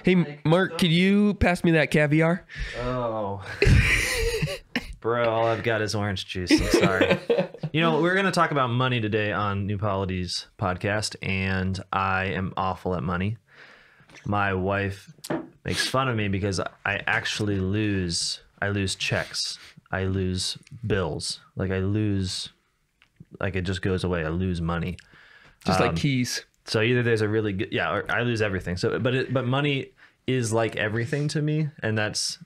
Hey, Mark, could you pass me that caviar? Oh. Bro, all I've got is orange juice. I'm sorry. You know, we're going to talk about money today on New Polity's podcast, and I am awful at money. My wife makes fun of me because I actually lose. I lose checks. I lose bills. Like it just goes away. I lose money. Just like keys. So either there's a really good, or I lose everything. So, but money is like everything to me, and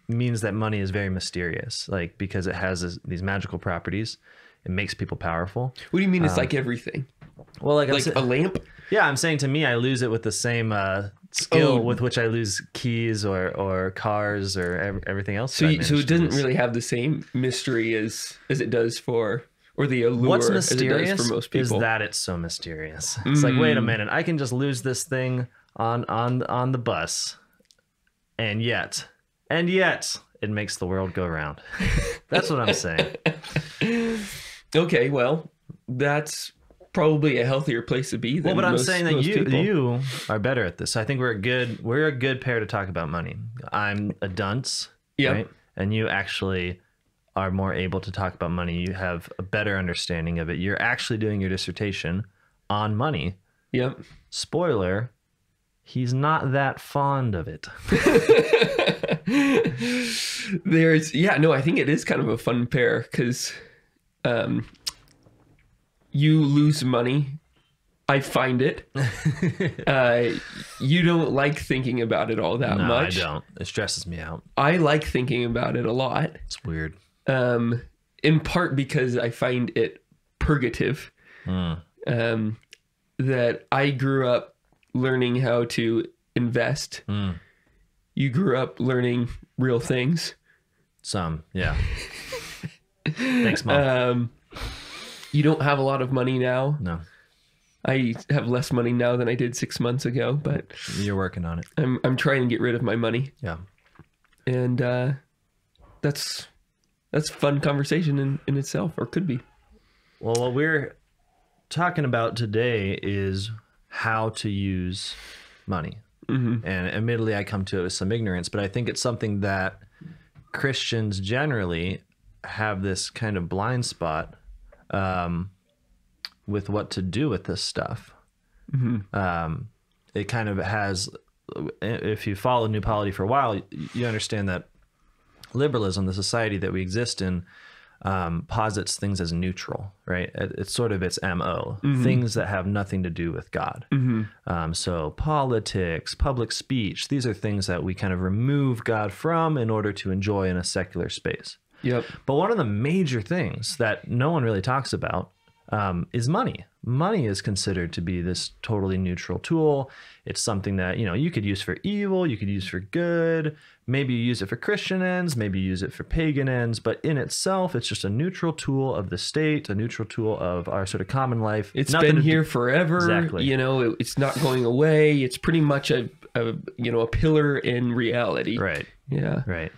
means that money is very mysterious, like because it has these magical properties. It makes people powerful. What do you mean it's like everything? Well, like a lamp? Yeah, I'm saying to me, I lose it with the same skill with which I lose keys or cars or everything else. So it doesn't really have the same mystery as it does for, or the allure. What's mysterious as it does for most people is that it's so mysterious. It's like, wait a minute, I can just lose this thing on the bus, and yet it makes the world go round. That's what I'm saying. Okay, well, that's probably a healthier place to be than but I'm most, saying that people. you are better at this. I think we're a good pair to talk about money. I'm a dunce, right? And you actually are more able to talk about money. You have a better understanding of it. You're actually doing your dissertation on money. Yep. Spoiler, he's not that fond of it. I think it is kind of a fun pair because you lose money. I find it. You don't like thinking about it all that much. No, I don't. It stresses me out. I like thinking about it a lot. It's weird. In part because I find it purgative. That I grew up learning how to invest. You grew up learning real things. Some, yeah. Thanks, Mom. You don't have a lot of money now. No. I have less money now than I did 6 months ago, but you're working on it. I'm trying to get rid of my money. Yeah. And that's fun conversation in itself, or could be. Well, what we're talking about today is how to use money. And admittedly, I come to it with some ignorance, but I think it's something that Christians generally have this kind of blind spot with what to do with this stuff. It kind of has, if you follow New Polity for a while, you understand that liberalism, the society that we exist in, posits things as neutral, right? It's sort of its MO, things that have nothing to do with God. So politics, public speech, these are things that we kind of remove God from in order to enjoy in a secular space. Yep. But one of the major things that no one really talks about is money. Money is considered to be this totally neutral tool. It's something that, you could use for evil, you could use for good. Maybe you use it for Christian ends, maybe you use it for pagan ends, but in itself, it's just a neutral tool of the state, a neutral tool of our sort of common life. It's been here forever. Exactly. It's not going away. It's pretty much a pillar in reality. Right. Yeah. Right.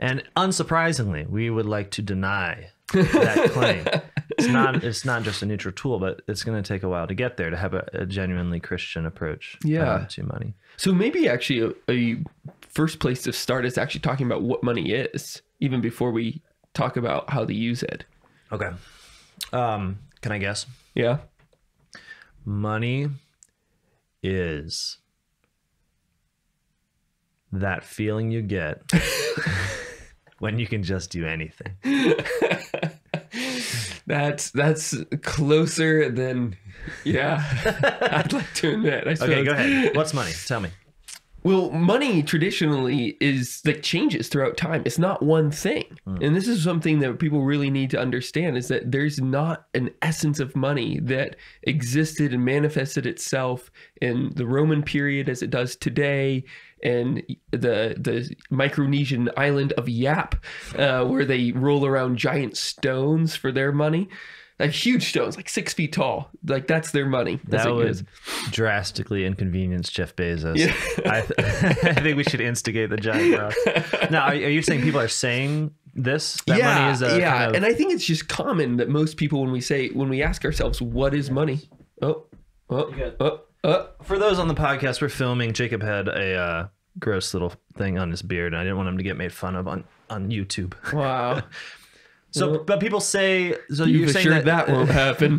And unsurprisingly, we would like to deny that claim. It's not just a neutral tool, but it's going to take a while to get there, to have a genuinely Christian approach to money. So maybe actually a first place to start is actually talking about what money is, even before we talk about how to use it. Okay. Can I guess? Yeah. Money is that feeling you get when you can just do anything. That's closer than, I'd like to admit. I suppose. Okay, go ahead. What's money? Tell me. Well, money traditionally changes throughout time. It's not one thing. And this is something that people really need to understand, is that there's not an essence of money that existed and manifested itself in the Roman period as it does today, and the Micronesian island of Yap, where they roll around giant stones for their money. Like huge stones, like 6 feet tall. Like that's their money. That's that would drastically inconvenience Jeff Bezos. Yeah. I think we should instigate the giant rock. Now, are you saying people are saying this? That money is kind of... And I think it's just common that most people, when we ask ourselves, what is money? For those on the podcast, we're filming. Jacob had a gross little thing on his beard, and I didn't want him to get made fun of on YouTube. Wow. So, but people say, so You've you're saying assured that won't happen.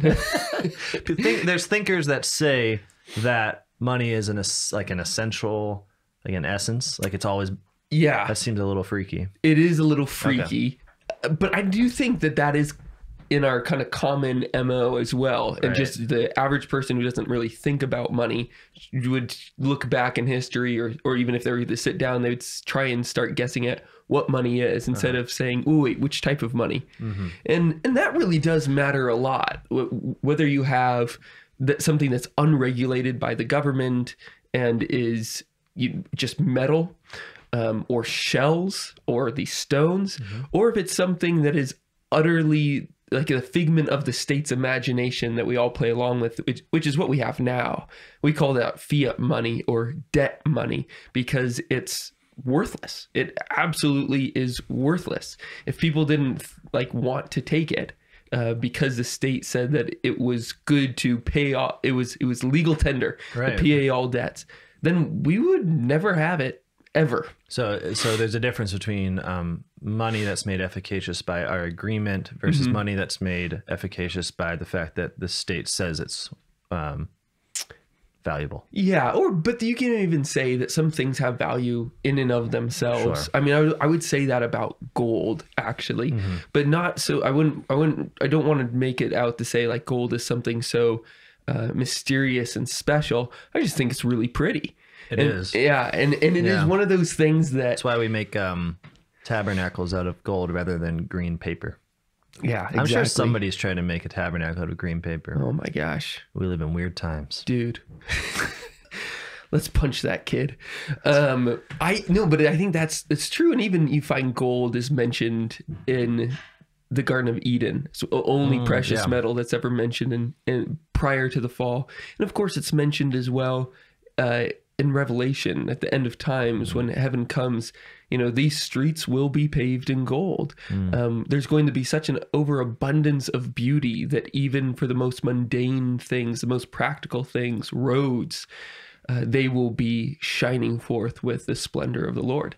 there's thinkers that say that money is like an essential, like an essence, like it's always. Yeah. That seems a little freaky. It is a little freaky, but I do think that is in our kind of common MO as well. And just the average person who doesn't really think about money would look back in history, or even if they were to sit down, they would try and start guessing at what money is instead of saying, oh, wait, which type of money? And that really does matter a lot. Whether you have something that's unregulated by the government and is just metal, or shells, or these stones, or if it's something that is utterly like a figment of the state's imagination that we all play along with, which is what we have now. We call that fiat money or debt money because it's worthless. It absolutely is worthless. If people didn't want to take it, because the state said that it was good to pay off, it was legal tender to pay all debts, then we would never have it. Ever. So there's a difference between money that's made efficacious by our agreement versus money that's made efficacious by the fact that the state says it's valuable. Yeah, but you can even say that some things have value in and of themselves. Sure. I mean, I would say that about gold actually, but not so. I don't want to make it out to say like gold is something so mysterious and special. I just think it's really pretty. It is. Yeah, and it is one of those things that's why we make tabernacles out of gold rather than green paper. Yeah, exactly. I'm sure somebody's trying to make a tabernacle out of green paper. Oh my gosh. We live in weird times. Dude. Let's punch that kid. But I think it's true. And even you find gold is mentioned in the Garden of Eden. It's the only precious metal that's ever mentioned in prior to the fall. And of course it's mentioned as well in Revelation at the end of times when heaven comes. These streets will be paved in gold. There's going to be such an overabundance of beauty that even for the most mundane things, the most practical things, roads, they will be shining forth with the splendor of the Lord.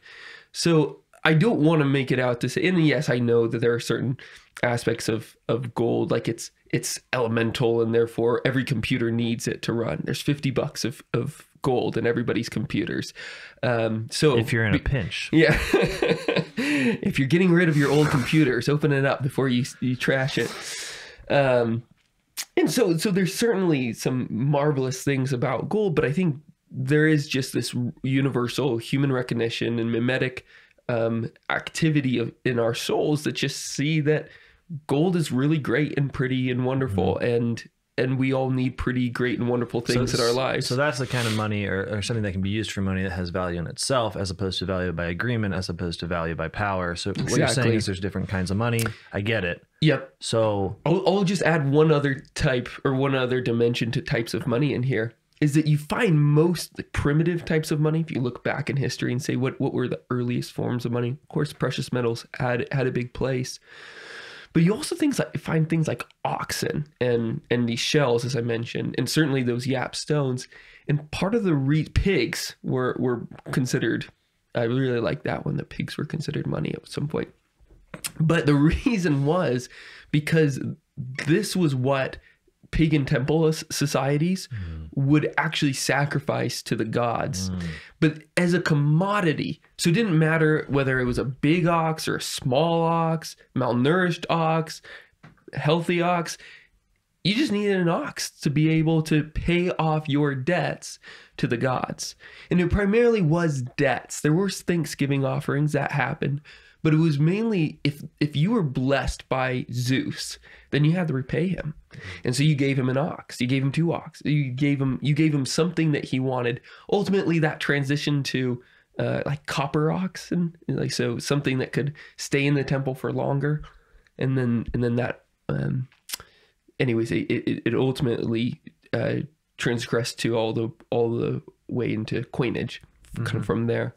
So I don't want to make it out to say, and yes, I know that there are certain aspects of gold, like it's elemental and therefore every computer needs it to run. There's $50 of gold in everybody's computers. So if you're in a pinch, if you're getting rid of your old computers, open it up before you trash it. And so there's certainly some marvelous things about gold, but I think there is just this universal human recognition and mimetic activity in our souls that just see that gold is really great and pretty and wonderful, and we all need pretty great and wonderful things in our lives. So that's the kind of money or something that can be used for money that has value in itself, as opposed to value by agreement, as opposed to value by power. So what you're saying is there's different kinds of money. I get it. Yep. So I'll just add one other type or one other dimension to types of money in here, is that you find most primitive types of money. If you look back in history and say what were the earliest forms of money, of course, precious metals had a big place. But you also find things like oxen and these shells, as I mentioned, and certainly those yap stones. And part of the pigs were considered, I really like that one, the pigs were considered money at some point. But the reason was because this was what pagan temple societies would actually sacrifice to the gods, but as a commodity. So it didn't matter whether it was a big ox or a small ox, malnourished ox, healthy ox. You just needed an ox to be able to pay off your debts to the gods. And it primarily was debts. There were Thanksgiving offerings that happened, but it was mainly if you were blessed by Zeus, then you had to repay him. And so you gave him an ox, you gave him 2 ox, you gave him something that he wanted. Ultimately that transitioned to like copper ox, and like, so something that could stay in the temple for longer. And then that anyways, it ultimately transgressed to all the way into coinage, kind of from there.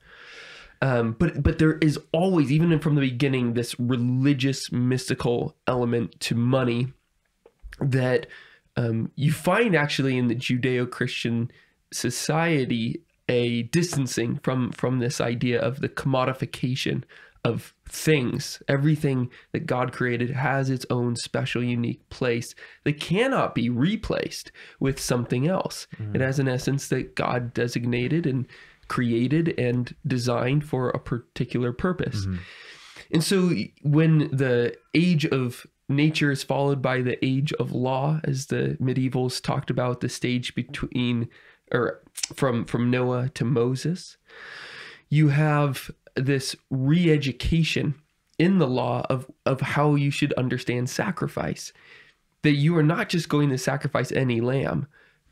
But there is always, even from the beginning, this religious, mystical element to money that you find actually in the Judeo-Christian society a distancing from this idea of the commodification of things. Everything that God created has its own special, unique place that cannot be replaced with something else. It has an essence that God designated and created and designed for a particular purpose. And so when the age of nature is followed by the age of law, as the medievals talked about, the stage between or from Noah to Moses, you have this re-education in the law of how you should understand sacrifice, that you are not just going to sacrifice any lamb,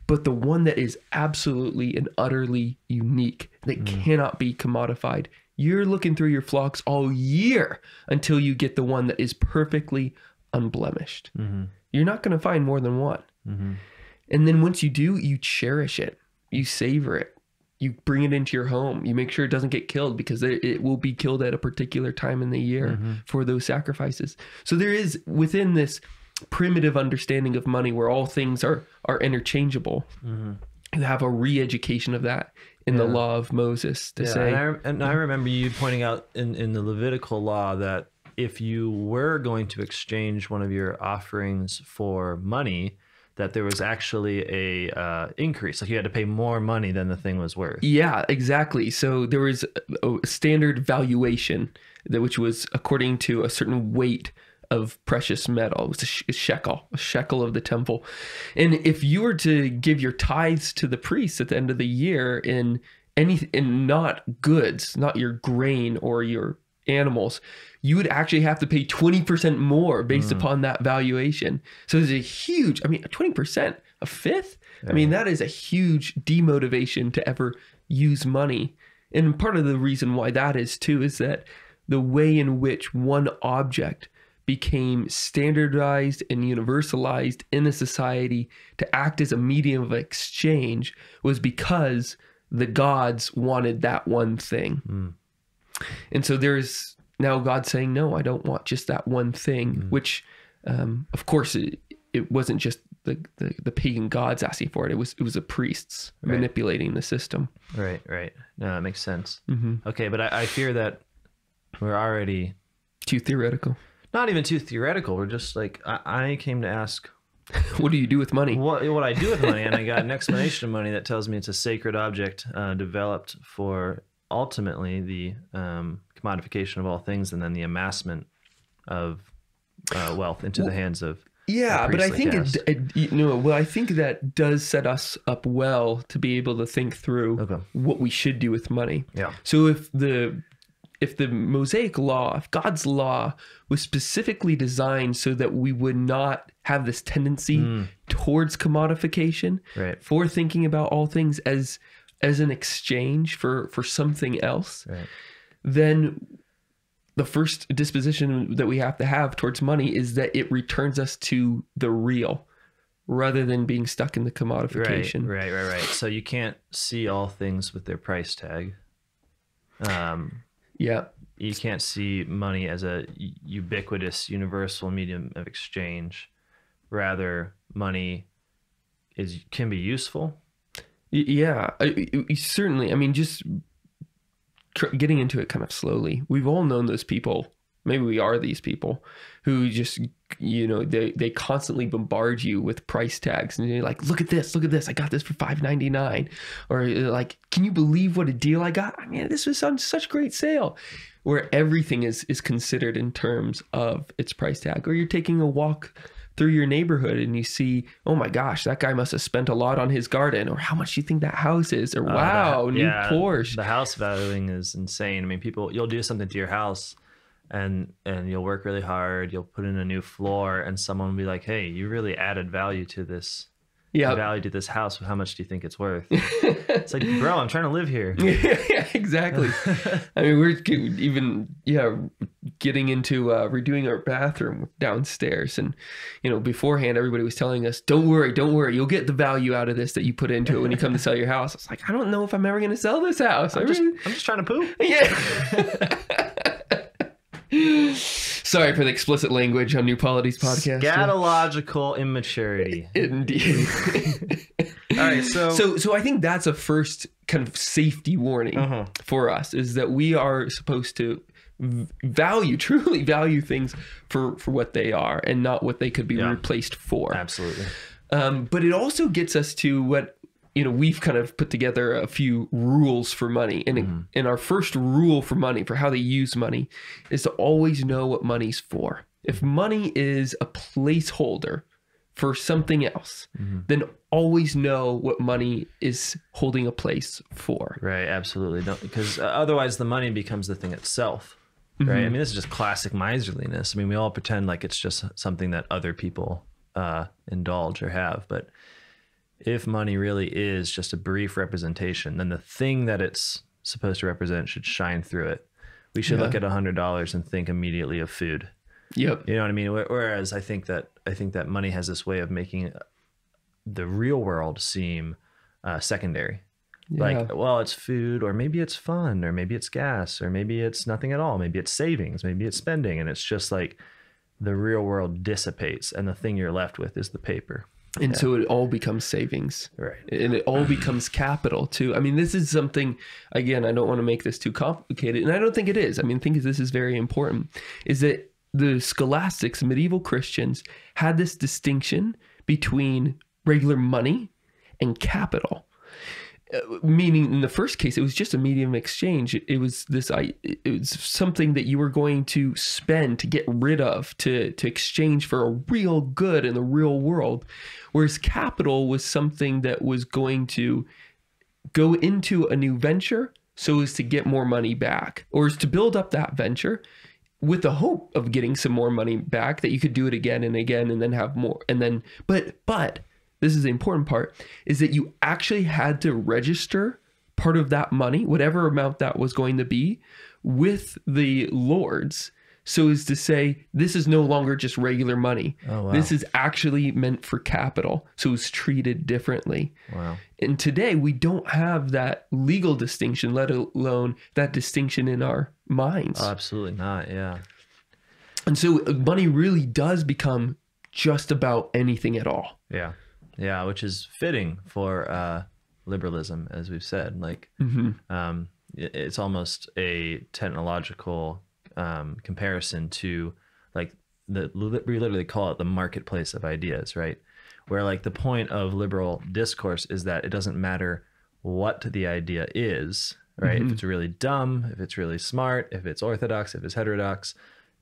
but the one that is absolutely and utterly unique, that cannot be commodified. You're looking through your flocks all year until you get the one that is perfectly unblemished. You're not going to find more than one. And then once you do, you cherish it, you savor it, you bring it into your home, you make sure it doesn't get killed, because it will be killed at a particular time in the year for those sacrifices. So there is, within this primitive understanding of money where all things are interchangeable, you have a re-education of that in the law of Moses to say. And I remember you pointing out in the Levitical law that if you were going to exchange one of your offerings for money, that there was actually a increase, like you had to pay more money than the thing was worth. Yeah, exactly. So there was a standard valuation which was according to a certain weight of precious metal. It was a shekel of the temple. And if you were to give your tithes to the priests at the end of the year in not goods, not your grain or your animals, you would actually have to pay 20% more based upon that valuation. So there's a huge, 20%, a fifth? Yeah. That is a huge demotivation to ever use money. And part of the reason why that is too is that the way in which one object became standardized and universalized in a society to act as a medium of exchange was because the gods wanted that one thing. And so there's now God saying, no, I don't want just that one thing, which, of course, it wasn't just the pagan gods asking for it. It was the priests manipulating the system. Right. No, that makes sense. Okay, but I fear that we're already too theoretical. Not even too theoretical. We're just like, I came to ask, what do you do with money? What I do with money, and I got an explanation of money that tells me it's a sacred object developed for ultimately the commodification of all things, and then the amassment of wealth into the hands of but I think I think that does set us up well to be able to think through what we should do with money. So if the Mosaic law, if God's law was specifically designed so that we would not have this tendency towards commodification, for thinking about all things as an exchange for something else, then the first disposition that we have to have towards money is that it returns us to the real rather than being stuck in the commodification. Right. So you can't see all things with their price tag. You can't see money as a ubiquitous, universal medium of exchange. Rather, money can be useful. Certainly. Just getting into it kind of slowly. We've all known those people. Maybe we are these people who just, they constantly bombard you with price tags, and you're like, look at this, I got this for $5.99, or like, can you believe what a deal I got? This was on such great sale, where everything is considered in terms of its price tag. Or you're taking a walk through your neighborhood and you see, oh my gosh, that guy must have spent a lot on his garden, or how much do you think that house is, or wow, new Porsche. The house valuing is insane. You'll do something to your house and you'll work really hard, you'll put in a new floor, and someone will be like, hey, you really added value to this value to this house. How much do you think it's worth? It's like, bro, I'm trying to live here. Exactly. We're even getting into redoing our bathroom downstairs, and beforehand everybody was telling us, don't worry, you'll get the value out of this that you put into it when you come to sell your house. I was like, I don't know if I'm ever going to sell this house. I'm just trying to poop. Sorry for the explicit language on New Polity's podcast. Scatological immaturity. Indeed. right. So I think that's a first kind of safety warning for us, is that we are supposed to truly value things for what they are and not what they could be replaced for. Absolutely. But it also gets us to what, we've kind of put together a few rules for money. And our first rule for money, for how they use money, is to always know what money's for. If money is a placeholder for something else, then always know what money is holding a place for. Right, absolutely. Because otherwise the money becomes the thing itself, right? I mean, this is just classic miserliness. I mean, we all pretend like it's just something that other people indulge or have. But if money really is just a brief representation, then the thing that it's supposed to represent should shine through it. We should look at $100 and think immediately of food. Yep. You know what I mean? Whereas I think that money has this way of making the real world seem secondary. Yeah. Like, well, it's food, or maybe it's fun, or maybe it's gas, or maybe it's nothing at all. Maybe it's savings, maybe it's spending. And it's just like the real world dissipates and the thing you're left with is the paper. And so it all becomes savings. Right. And it all becomes capital too. I mean, this is something, again, I don't want to make this too complicated. And I don't think it is. I mean, I think this is very important, is that the scholastics, medieval Christians, had this distinction between regular money and capital. Meaning, in the first case, it was just a medium of exchange. It was something that you were going to spend, to get rid of, to exchange for a real good in the real world. Whereas capital was something that was going to go into a new venture so as to get more money back, or is to build up that venture with the hope of getting some more money back, that you could do it again and again and then have more. And then, but this is the important part, is that you actually had to register part of that money, whatever amount that was going to be, with the lords, so as to say, this is no longer just regular money. Oh, wow. This is actually meant for capital. So it's treated differently. Wow. And today we don't have that legal distinction, let alone that distinction in our minds. Oh, absolutely not. Yeah. And so money really does become just about anything at all. Yeah. Yeah. Which is fitting for liberalism, as we've said. Like, it's almost a technological comparison to, like, we literally call it the marketplace of ideas, right? Where, like, the point of liberal discourse is that it doesn't matter what the idea is, right? If it's really dumb, if it's really smart, if it's orthodox, if it's heterodox,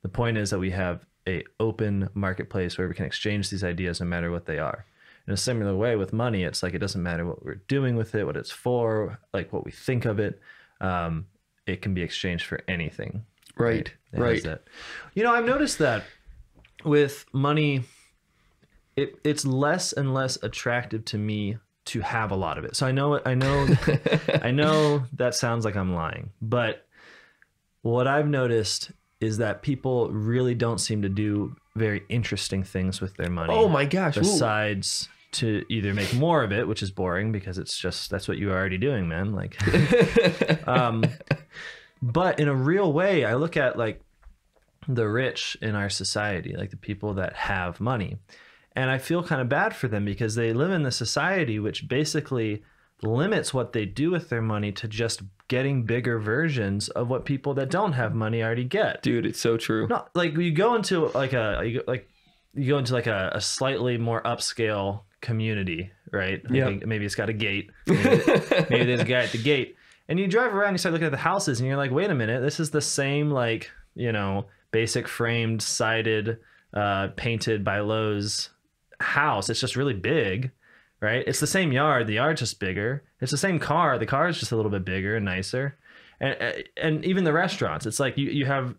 the point is that we have a open marketplace where we can exchange these ideas no matter what they are. In a similar way with money, it's like, it doesn't matter what we're doing with it, what it's for, like what we think of it. It can be exchanged for anything. Right. That. I've noticed that with money, it's less and less attractive to me to have a lot of it. So I know I know that sounds like I'm lying, but what I've noticed is that people really don't seem to do very interesting things with their money. Oh my gosh. Besides to either make more of it, which is boring because it's just, that's what you're already doing, man. Like, but in a real way, I look at, like, the rich in our society, like the people that have money, and I feel kind of bad for them because they live in the society which basically limits what they do with their money to just getting bigger versions of what people that don't have money already get. Dude, it's so true. Not like you go into a slightly more upscale community, right? Yeah. Maybe it's got a gate. Maybe there's a guy at the gate. And you drive around, you start looking at the houses, and you're like, wait a minute, this is the same, like, basic framed, sided, painted by Lowe's house. It's just really big, right? It's the same yard. The yard's just bigger. It's the same car. The car is just a little bit bigger and nicer. And even the restaurants, it's like you have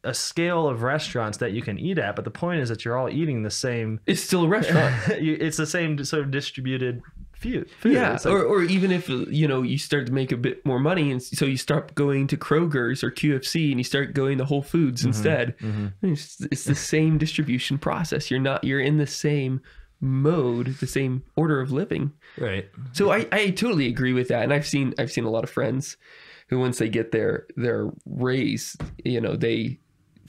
a scale of restaurants that you can eat at, but the point is that you're all eating the same. It's still a restaurant. It's the same sort of distributed food. Yeah, like, or even if you start to make a bit more money, and so you start going to Kroger's or QFC, and you start going to Whole Foods instead. It's the same distribution process. You're in the same mode, the same order of living. Right. So I totally agree with that, and I've seen a lot of friends who, once they get their raise, they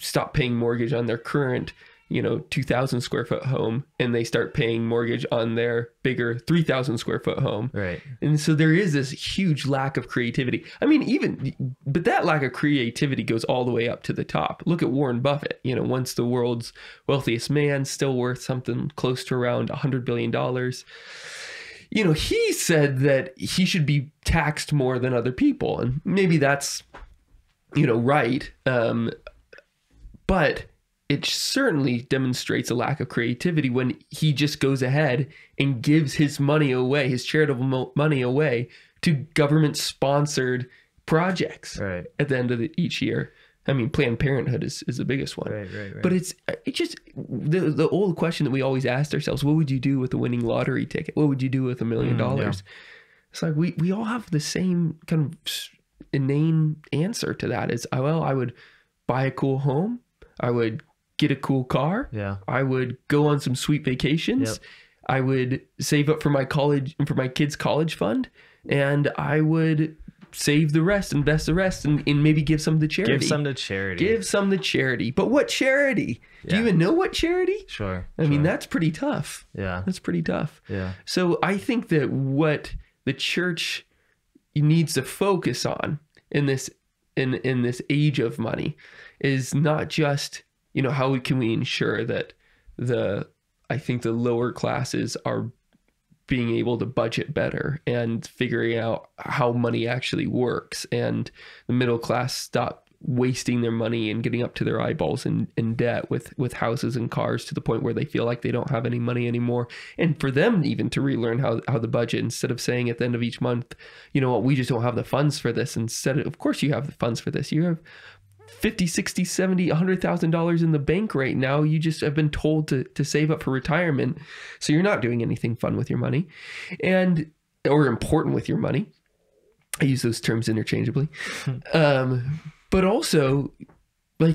stop paying mortgage on their current 2,000 square foot home, and they start paying mortgage on their bigger 3,000 square foot home. Right. And so there is this huge lack of creativity. I mean, but that lack of creativity goes all the way up to the top. Look at Warren Buffett, once the world's wealthiest man, still worth something close to around $100 billion. He said that he should be taxed more than other people. And maybe that's, right. But it certainly demonstrates a lack of creativity when he just goes ahead and gives his money away, his charitable money away, to government-sponsored projects at the end of each year. I mean, Planned Parenthood is the biggest one. Right. But it's just the old question that we always asked ourselves: what would you do with a winning lottery ticket? What would you do with $1 million? Yeah. It's like we all have the same kind of inane answer to that. Is, well, I would buy a cool home. I would get a cool car. Yeah. I would go on some sweet vacations. Yep. I would save up for my kids' college fund, and I would save the rest, invest the rest, and maybe give some to charity. Give some to charity. But what charity? Yeah. Do you even know what charity? Sure. I mean, that's pretty tough. Yeah. That's pretty tough. Yeah. So I think that what the church needs to focus on in this age of money is not just, how can we ensure that the lower classes are being able to budget better and figuring out how money actually works, and the middle class stop wasting their money and getting up to their eyeballs in debt with houses and cars to the point where they feel like they don't have any money anymore. And for them even to relearn how the budget, instead of saying at the end of each month, we just don't have the funds for this. Instead of course you have the funds for this. You have $50, $60, $70, $100,000 in the bank right now. You just have been told to save up for retirement. So you're not doing anything fun with your money or important with your money. I use those terms interchangeably. But also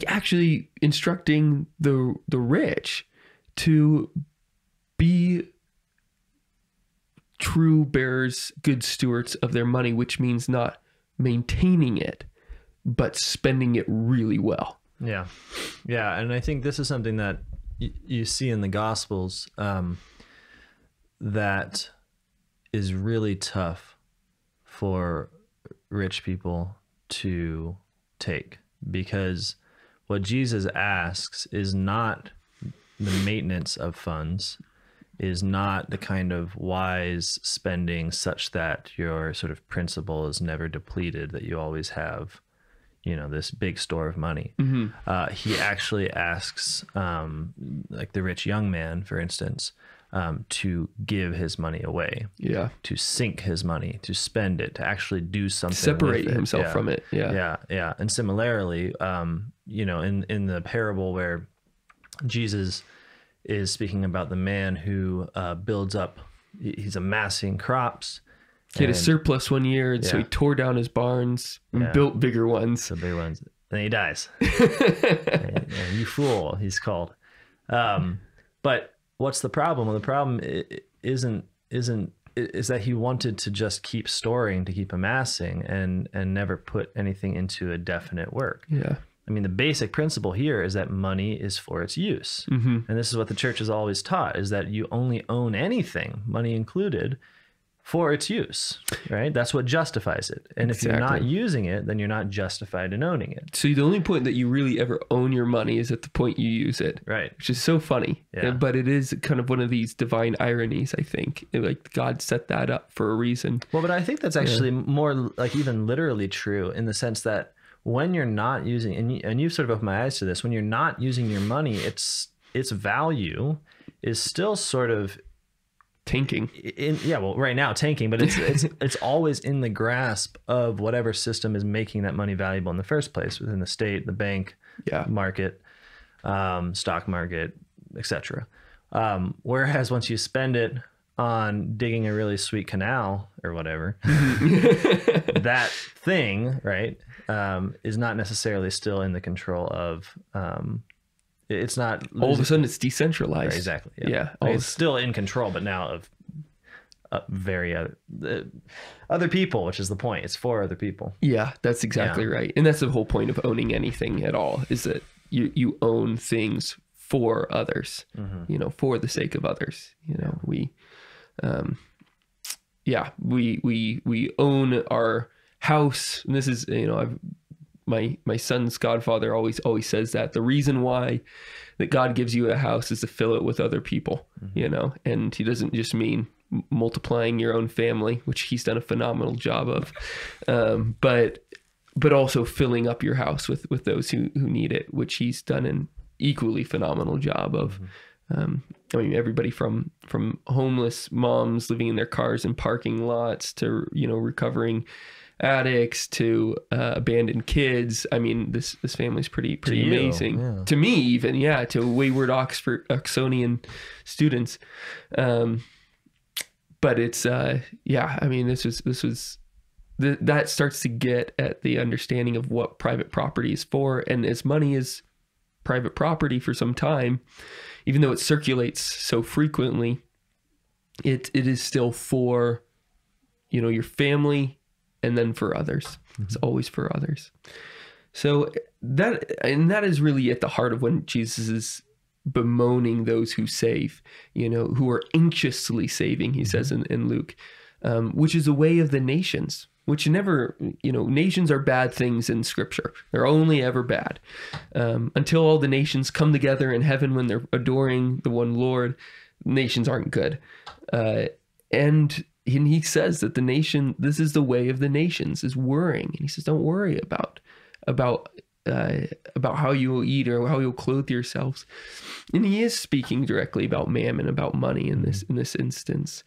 actually instructing the rich to be true bearers, good stewards of their money, which means not maintaining it, but spending it really well. Yeah. Yeah. And I think this is something that you see in the Gospels that is really tough for rich people to take, because what Jesus asks is not the maintenance of funds, is not the kind of wise spending such that your sort of principal is never depleted, that you always have this big store of money. Mm-hmm. He actually asks, like the rich young man, for instance, to give his money away, to sink his money, to spend it, to actually do something, separate himself from it. Yeah. And similarly, in the parable where Jesus is speaking about the man who builds up, he's amassing crops. He had a surplus one year, and so he tore down his barns and built bigger ones. The bigger ones. And he dies. and you fool, he's called. But what's the problem? Well, the problem is that he wanted to just keep storing, to keep amassing, and never put anything into a definite work. Yeah. I mean, the basic principle here is that money is for its use. Mm-hmm. And this is what the church has always taught, is that you only own anything, money included, for its use, right? That's what justifies it. And if you're not using it, then you're not justified in owning it. So the only point that you really ever own your money is at the point you use it. Right. Which is so funny. Yeah. But it is kind of one of these divine ironies, I think. Like God set that up for a reason. Well, but I think that's actually more like even literally true, in the sense that when you're not using, and you've sort of opened my eyes to this, when you're not using your money, its value is still sort of tanking. Right now tanking, but it's always in the grasp of whatever system is making that money valuable in the first place, within the state, the bank, market, stock market, etc. Whereas once you spend it on digging a really sweet canal or whatever, that thing, right, is not necessarily still in the control of it's not all of a sudden it's decentralized. Right, exactly. Yeah. It's still in control, but now of other people, which is the point. It's for other people. Yeah, that's exactly right. And that's the whole point of owning anything at all, is that you own things for others, for the sake of others. We own our house. And this is, my son's godfather always says that the reason why that God gives you a house is to fill it with other people, and he doesn't just mean multiplying your own family, which he's done a phenomenal job of, but also filling up your house with those who need it, which he's done an equally phenomenal job of. Everybody from homeless moms living in their cars in parking lots to, recovering addicts to abandoned kids. This family's pretty amazing to me, even to wayward Oxonian students. But it's this was that starts to get at the understanding of what private property is for. And as money is private property for some time, even though it circulates so frequently, it is still for, your family and then for others. It's always for others. So that is really at the heart of when Jesus is bemoaning those who save, who are anxiously saving, he says in Luke, which is a way of the nations, which never, nations are bad things in scripture. They're only ever bad. Until all the nations come together in heaven when they're adoring the one Lord, nations aren't good. And he says that this is the way of the nations, is worrying. And he says, don't worry about how you will eat or how you'll clothe yourselves. And he is speaking directly about mammon, about money in this instance.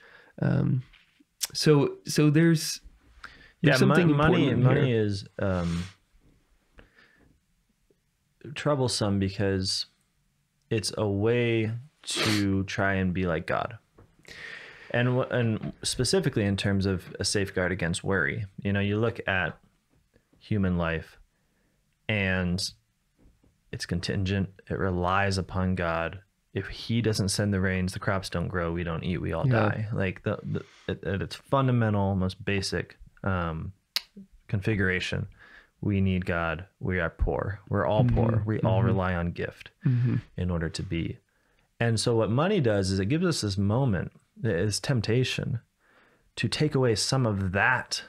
So there's something money here. is troublesome because it's a way to try and be like God. And specifically in terms of a safeguard against worry. You look at human life and it's contingent. It relies upon God. If he doesn't send the rains, the crops don't grow, we don't eat, we all die. Like at its fundamental, most basic configuration, we need God. We are poor. We're all poor. We all rely on gift in order to be. And so what money does is it gives us this moment, this temptation to take away some of that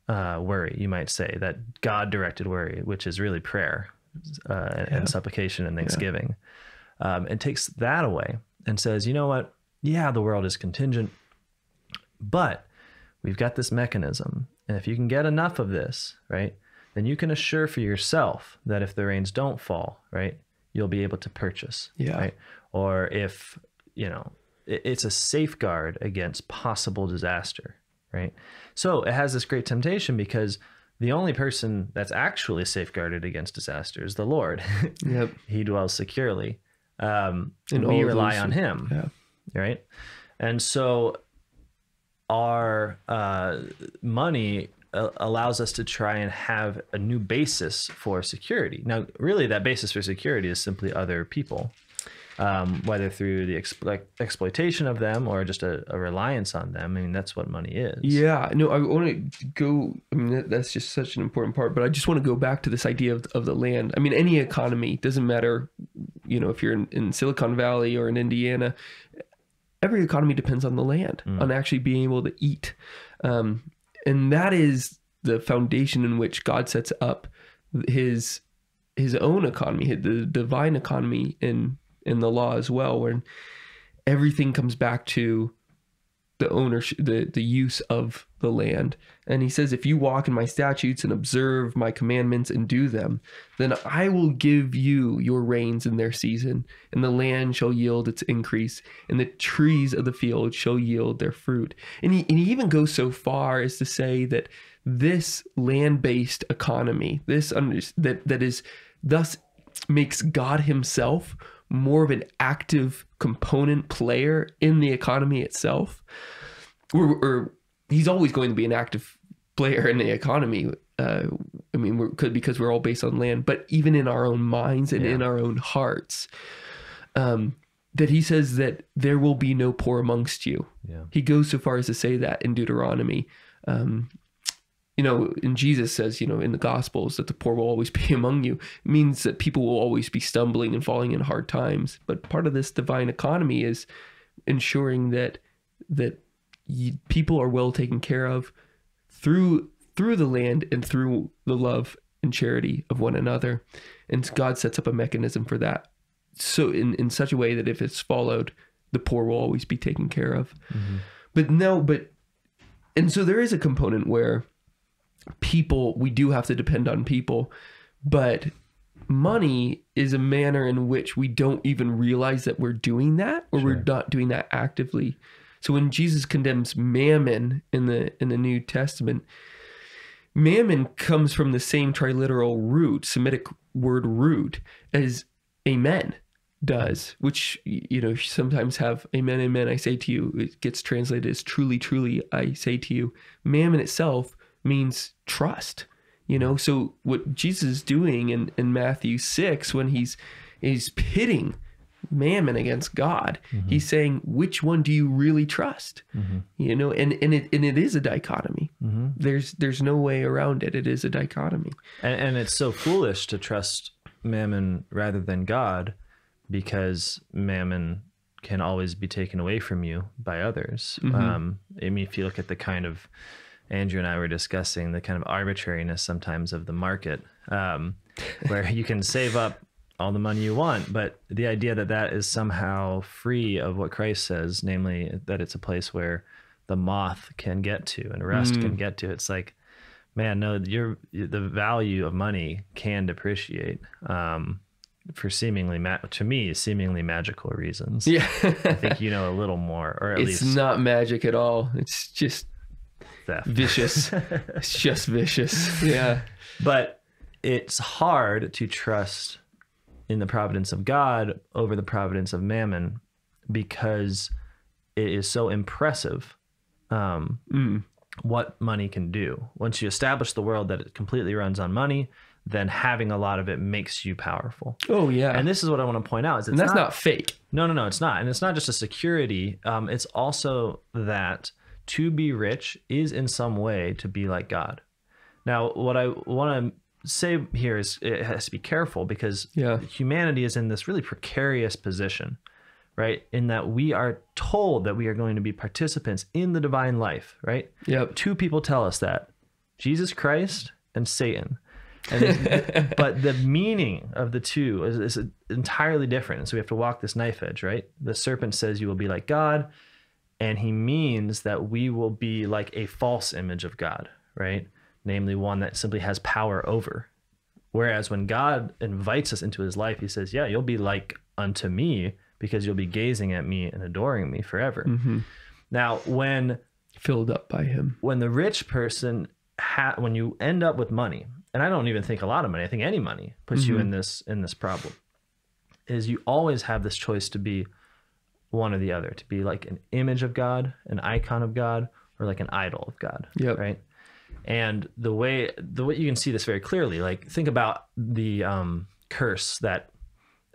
worry, you might say, that God-directed worry, which is really prayer and supplication and thanksgiving. And takes that away and says, you know what? Yeah, the world is contingent, but we've got this mechanism. And if you can get enough of this, right, then you can assure for yourself that if the rains don't fall, right, you'll be able to purchase. Right? Or if, it's a safeguard against possible disaster, right? So it has this great temptation because the only person that's actually safeguarded against disaster is the Lord. He dwells securely. And we rely on him, right? And so our money allows us to try and have a new basis for security. Now, really, that basis for security is simply other people, whether through the exploitation of them or just a reliance on them. That's what money is. Yeah, no, I want to go, that's just such an important part, but I just want to go back to this idea of the land. Any economy, doesn't matter, if you're in Silicon Valley or in Indiana, every economy depends on the land, on actually being able to eat. And that is the foundation in which God sets up his own economy, the divine economy in the law as well, where everything comes back to the ownership, the use of the land. And he says, if you walk in my statutes and observe my commandments and do them, then I will give you your rains in their season, and the land shall yield its increase, and the trees of the field shall yield their fruit. And he even goes so far as to say that this land-based economy, that is thus makes God himself more of an active component player in the economy itself. Or he's always going to be an active player in the economy. Because we're all based on land, but even in our own minds and in our own hearts, that he says that there will be no poor amongst you. He goes so far as to say that in Deuteronomy. and Jesus says, in the Gospels that the poor will always be among you, it means that people will always be stumbling and falling in hard times. But part of this divine economy is ensuring that people are well taken care of through the land and through the love and charity of one another. And God sets up a mechanism for that. So in such a way that if it's followed, the poor will always be taken care of. Mm-hmm. And so there is a component where we do have to depend on people, but money is a manner in which we don't even realize that we're doing that, or we're not doing that actively. So when Jesus condemns mammon in the New Testament, mammon comes from the same triliteral root, Semitic word root, as amen does, which, sometimes have amen, amen, I say to you. It gets translated as truly, truly, I say to you. Mammon itself means trust, So what Jesus is doing in Matthew 6, when he's pitting mammon against God, mm-hmm. he's saying, which one do you really trust? Mm-hmm. And it is a dichotomy. Mm-hmm. There's no way around it. It is a dichotomy. And it's so foolish to trust mammon rather than God, because mammon can always be taken away from you by others. Mm-hmm. If you look at the kind of, Andrew and I were discussing the kind of arbitrariness sometimes of the market, where you can save up all the money you want, but the idea that is somehow free of what Christ says, namely that it's a place where the moth can get to and rust can get to. It's like, man, no, the value of money can depreciate for seemingly magical reasons. Yeah. I think a little more, or at least it's not magic at all. It's just theft. Vicious. It's just vicious. Yeah. But it's hard to trust in the providence of God over the providence of mammon, because it is so impressive what money can do. Once you establish the world that it completely runs on money, then having a lot of it makes you powerful. Oh yeah. And this is what I want to point out, is and that's not fake. No, it's not. And it's not just a security. It's also that to be rich is in some way to be like God. Now, what I want to say here is it has to be careful, because humanity is in this really precarious position, right? In that we are told that we are going to be participants in the divine life, right? Yep. Two people tell us that: Jesus Christ and Satan. And but the meaning of the two is entirely different. So we have to walk this knife edge, right? The serpent says you will be like God, and he means that we will be like a false image of God, right? Namely one that simply has power over. Whereas when God invites us into his life, he says, yeah, you'll be like unto me, because you'll be gazing at me and adoring me forever. Mm-hmm. Now, when filled up by him, when the rich person, when you end up with money, and I don't even think a lot of money, I think any money puts you in this problem, is you always have this choice to be one or the other, to be like an image of God, an icon of God, or like an idol of God. Yep. Right. And the way you can see this very clearly, like think about the curse that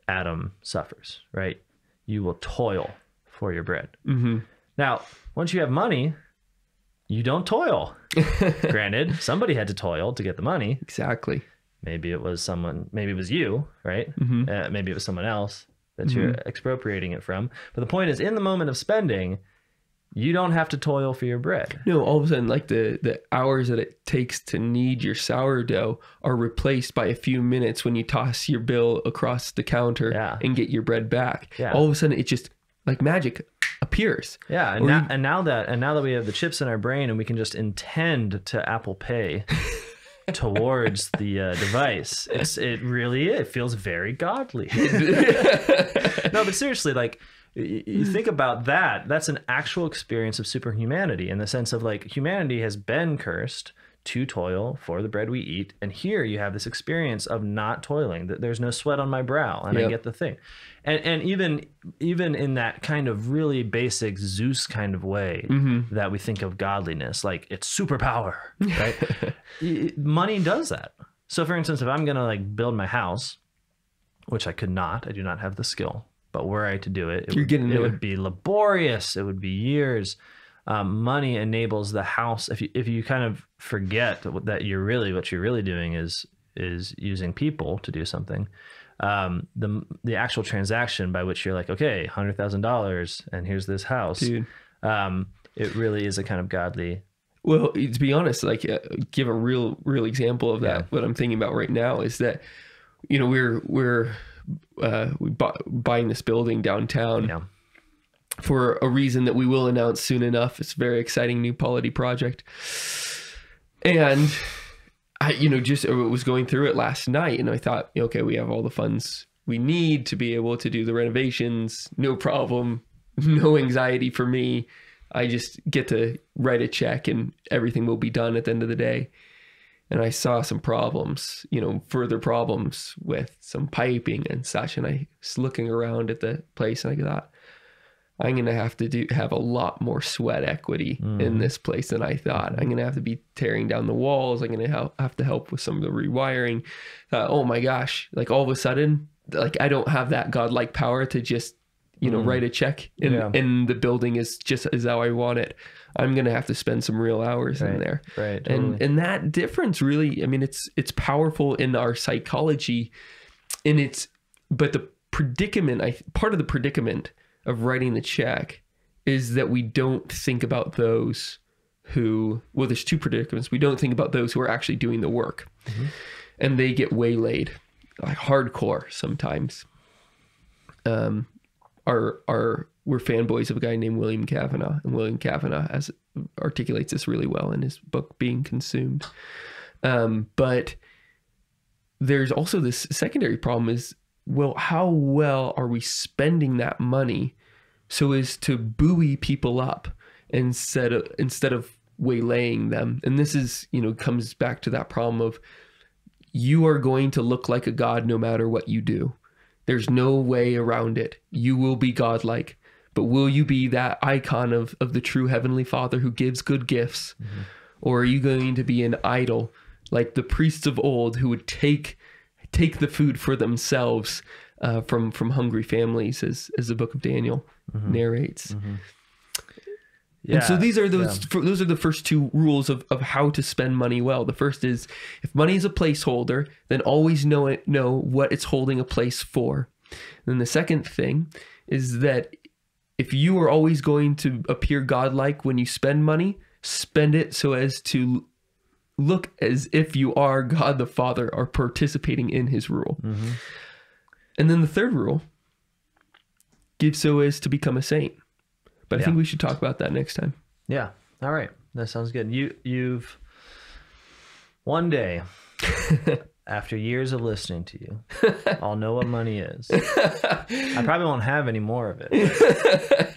Adam suffers, right? You will toil for your bread. Mm-hmm. Now, once you have money, you don't toil. Granted, somebody had to toil to get the money. Exactly. Maybe it was you, right? Mm-hmm. Maybe it was someone else that you're expropriating it from. But the point is, in the moment of spending, you don't have to toil for your bread. No, all of a sudden, like the hours that it takes to knead your sourdough are replaced by a few minutes when you toss your bill across the counter and get your bread back. Yeah. All of a sudden, it just, like magic, appears. Yeah, and now that we have the chips in our brain and we can just intend to Apple Pay towards the device, it feels very godly. No, but seriously, like, you think about that's an actual experience of superhumanity, in the sense of, like, humanity has been cursed to toil for the bread we eat, and here you have this experience of not toiling, that there's no sweat on my brow, and I get the thing. And even in that kind of really basic Zeus kind of way that we think of godliness, like it's superpower, right? Money does that. So for instance, if I'm gonna like build my house, which I could not, I do not have the skill, but were I to do it, it would be laborious. It would be years. money enables the house. If you kind of forget that what you're really doing is using people to do something, the actual transaction by which you're like, okay, $100,000 and here's this house. Dude. It really is a kind of godly. Well, to be honest, like give a real example of that. Yeah. What I'm thinking about right now is that, you know, we're buying this building downtown. Yeah. For a reason that we will announce soon enough. It's a very exciting new polity project. And I, you know, just was going through it last night and I thought, okay, we have all the funds we need to be able to do the renovations. No problem. No anxiety for me. I just get to write a check and everything will be done at the end of the day. And I saw some problems, you know, further problems with some piping and such. And I was looking around at the place and I thought, I'm going to have a lot more sweat equity in this place than I thought. I'm going to have to be tearing down the walls. I'm going to have to help with some of the rewiring. Oh my gosh. Like all of a sudden, like I don't have that godlike power to just, you know, write a check and the building is just as how I want it. I'm going to have to spend some real hours in there. Right. Totally. And that difference really, I mean, it's powerful in our psychology but the predicament, part of the predicament of writing the check is that we don't think about those who, well, there's two predicaments. We don't think about those who are actually doing the work and they get waylaid like hardcore sometimes. We're fanboys of a guy named William Kavanaugh, and William Kavanaugh articulates this really well in his book, Being Consumed. But there's also this secondary problem is, well, how well are we spending that money so as to buoy people up instead of waylaying them? And this is, you know, comes back to that problem of you are going to look like a god no matter what you do. There's no way around it. You will be godlike, but will you be that icon of the true Heavenly Father who gives good gifts? Or are you going to be an idol like the priests of old who would take the food for themselves from hungry families, as the book of Daniel narrates. Yeah. And so these are those are the first two rules of how to spend money well. The first is, if money is a placeholder, then always know what it's holding a place for. And then the second thing is that if you are always going to appear godlike when you spend money, spend it so as to look as if you are God the Father or participating in his rule. And then the third rule, give so as to become a saint. But I think we should talk about that next time. Yeah. All right. That sounds good. You've one day, after years of listening to you, I'll know what money is. I probably won't have any more of it.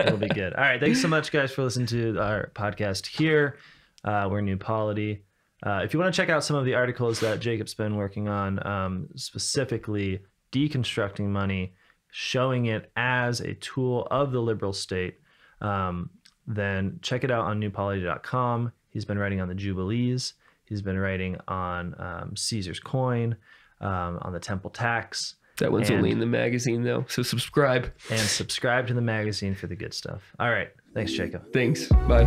It'll be good. All right. Thanks so much, guys, for listening to our podcast here. We're New Polity. If you want to check out some of the articles that Jacob's been working on, specifically deconstructing money, showing it as a tool of the liberal state, then check it out on newpolity.com. He's been writing on the Jubilees. He's been writing on Caesar's coin, on the temple tax. That one's only in the magazine, though, so subscribe. And subscribe to the magazine for the good stuff. All right. Thanks, Jacob. Thanks. Bye.